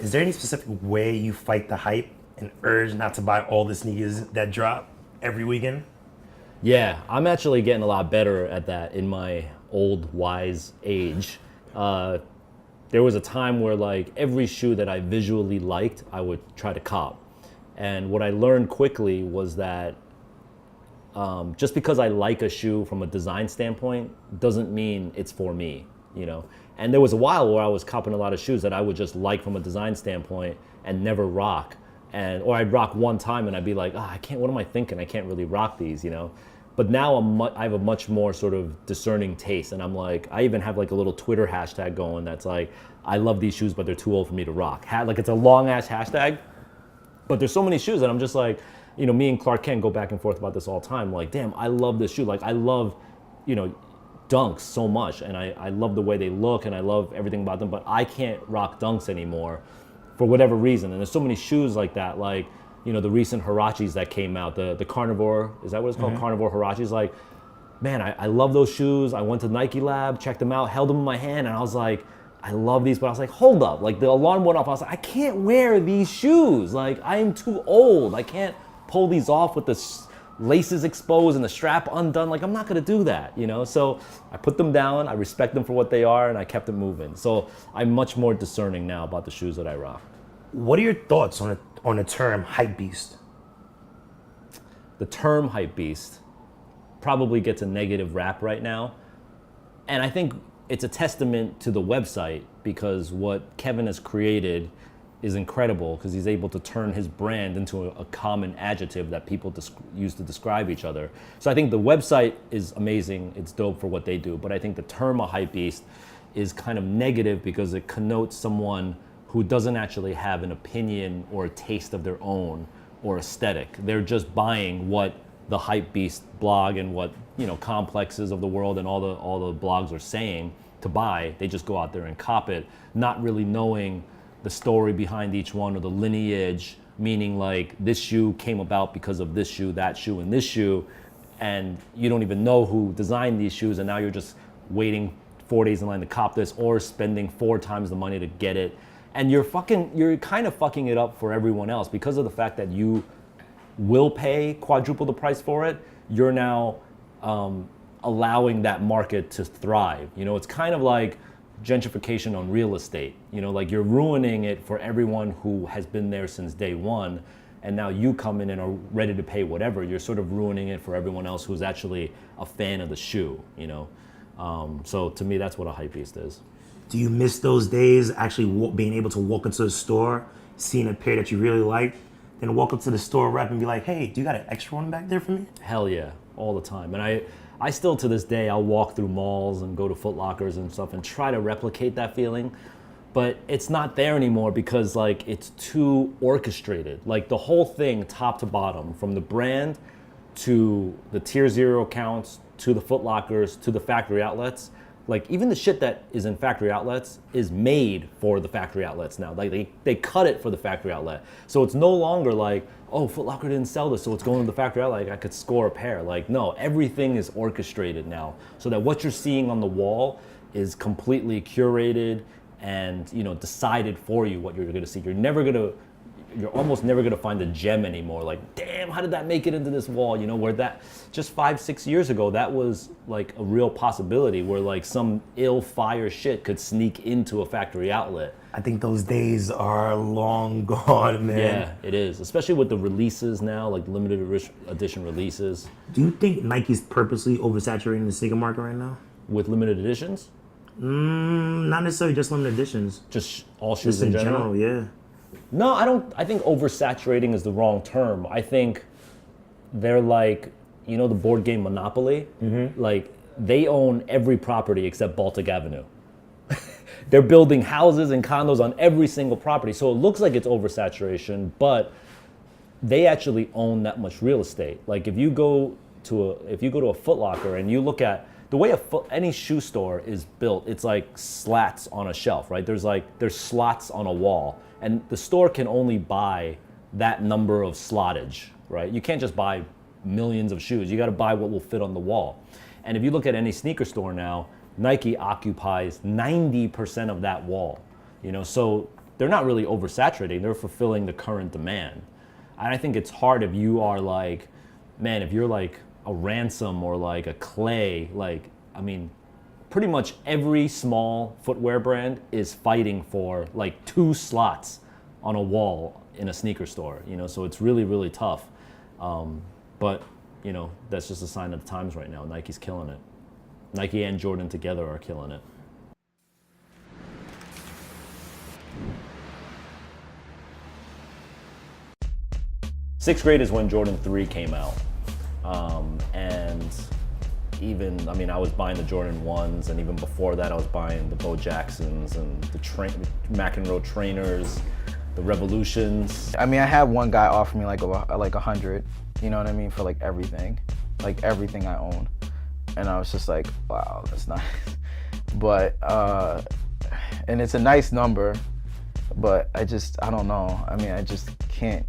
Is there any specific way you fight the hype and urge not to buy all the sneakers that drop every weekend? Yeah, I'm actually getting a lot better at that in my old wise age. Uh, there was a time where like every shoe that I visually liked, I would try to cop. And what I learned quickly was that just because I like a shoe from a design standpoint doesn't mean it's for me, you know. And there was a while where I was copping a lot of shoes that I would just like from a design standpoint and never rock. And or I'd rock one time and I'd be like, oh, I can't. What am I thinking? I can't really rock these, you know. But now I have a much more sort of discerning taste, and I'm like, I even have like a little Twitter hashtag going that's like, I love these shoes, but they're too old for me to rock. Like it's a long ass hashtag, but there's so many shoes that I'm just like, you know, me and Clark Kent go back and forth about this all the time. Like, damn, I love this shoe. Like, I love, you know, Dunks so much, and I love the way they look, and I love everything about them, but I can't rock Dunks anymore for whatever reason. And there's so many shoes like that, like, you know, the recent Hirachis that came out, the Carnivore, is that what it's called? Carnivore Hirachis. Like, man, I love those shoes. I went to Nike Lab, checked them out, held them in my hand, and I was like, I love these, but I was like, hold up. Like, the alarm went off. I was like, I can't wear these shoes. Like, I am too old. I can't pull these off with the laces exposed and the strap undone. Like, I'm not gonna do that, you know? So I put them down, I respect them for what they are, and I kept it moving. So I'm much more discerning now about the shoes that I rock. What are your thoughts on the term hype beast? The term hype beast probably gets a negative rap right now. And I think it's a testament to the website, because what Kevin has created is incredible, because he's able to turn his brand into a common adjective that people use to describe each other. So I think the website is amazing. It's dope for what they do. But I think the term a hype beast is kind of negative because it connotes someone who doesn't actually have an opinion or a taste of their own or aesthetic. They're just buying what the hype beast blog and what, you know, complexes of the world and all the blogs are saying to buy. They just go out there and cop it, not really knowing the story behind each one or the lineage, meaning like this shoe came about because of this shoe, that shoe, and this shoe, and you don't even know who designed these shoes, and now you're just waiting 4 days in line to cop this or spending 4 times the money to get it. And you're kind of fucking it up for everyone else because of the fact that you will pay quadruple the price for it. You're now allowing that market to thrive. You know, it's kind of like gentrification on real estate. You know, like you're ruining it for everyone who has been there since day one, and now you come in and are ready to pay whatever. You're sort of ruining it for everyone else who's actually a fan of the shoe, you know. So to me, that's what a hypebeast is. Do you miss those days actually being able to walk into the store, seeing a pair that you really like, then walk up to the store rep and be like, hey, do you got an extra one back there for me? Hell yeah, all the time. And I still to this day, I'll walk through malls and go to Foot Lockers and stuff and try to replicate that feeling. But it's not there anymore because like it's too orchestrated. Like the whole thing, top to bottom, from the brand to the tier 0 accounts, to the Foot Lockers, to the factory outlets. Like even the shit that is in factory outlets is made for the factory outlets now. Like they cut it for the factory outlet. So it's no longer like, oh, Foot Locker didn't sell this, so it's going to the factory outlet, like I could score a pair. Like no, everything is orchestrated now. So that what you're seeing on the wall is completely curated and, you know, decided for you what you're gonna see. You're almost never gonna find a gem anymore. Like, damn, how did that make it into this wall? You know, where that just 5-6 years ago, that was like a real possibility where like some ill fire shit could sneak into a factory outlet. I think those days are long gone, man. Yeah, it is. Especially with the releases now, like limited edition releases. Do you think Nike's purposely oversaturating the sneaker market right now? With limited editions? Not necessarily just limited editions. Just all shoes Just in general, yeah. No, I think oversaturating is the wrong term. I think they're like, you know, the board game Monopoly? Mm-hmm. Like, they own every property except Baltic Avenue. They're building houses and condos on every single property. So it looks like it's oversaturation, but they actually own that much real estate. Like, if you go to a Foot Locker and you look at the way any shoe store is built, it's like slats on a shelf, right? There's slots on a wall. And the store can only buy that number of slottage, right? You can't just buy millions of shoes. You got to buy what will fit on the wall. And if you look at any sneaker store now, Nike occupies 90% of that wall. You know, so they're not really oversaturating, they're fulfilling the current demand. And I think it's hard if you are like, man, if you're like a Ransom or like a Clay, like, I mean, pretty much every small footwear brand is fighting for like 2 slots on a wall in a sneaker store, you know, so it's really, really tough. But, you know, that's just a sign of the times right now. Nike's killing it. Nike and Jordan together are killing it. Sixth grade is when Jordan 3 came out. And even, I mean, I was buying the Jordan 1s, and even before that I was buying the Bo Jacksons and the McEnroe trainers, the Revolutions. I mean, I had one guy offer me like 100, you know what I mean, for like everything I own. And I was just like, wow, that's nice. But, and it's a nice number, but I don't know. I mean, I just can't